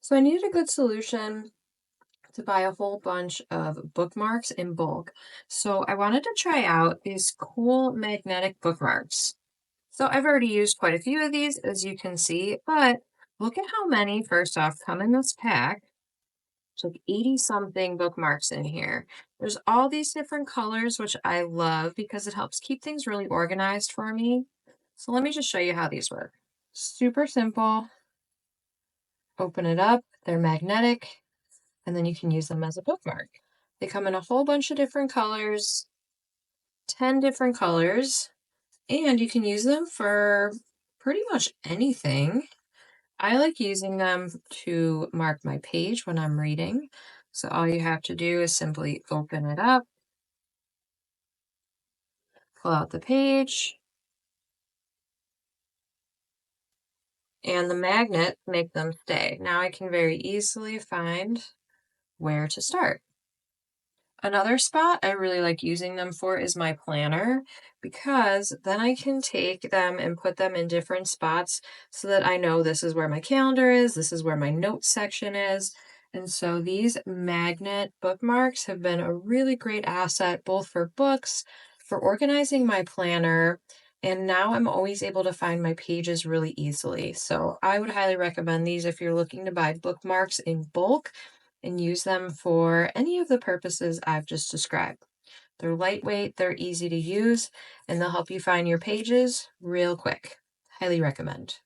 So I needed a good solution to buy a whole bunch of bookmarks in bulk. So I wanted to try out these cool magnetic bookmarks. So I've already used quite a few of these, as you can see, but look at how many, first off, come in this pack. It's like 80 something bookmarks in here. There's all these different colors, which I love because it helps keep things really organized for me. So let me just show you how these work. Super simple. Open it up. They're magnetic, and then you can use them as a bookmark. They come in a whole bunch of different colors, 10 different colors, and you can use them for pretty much anything. I like using them to mark my page when I'm reading. So all you have to do is simply open it up, pull out the page, and the magnet make them stay. Now I can very easily find where to start. Another spot I really like using them for is my planner because then I can take them and put them in different spots so that I know this is where my calendar is, this is where my notes section is. And so these magnet bookmarks have been a really great asset both for books, for organizing my planner, and now I'm always able to find my pages really easily. So I would highly recommend these if you're looking to buy bookmarks in bulk and use them for any of the purposes I've just described. They're lightweight, they're easy to use, and they'll help you find your pages real quick. Highly recommend.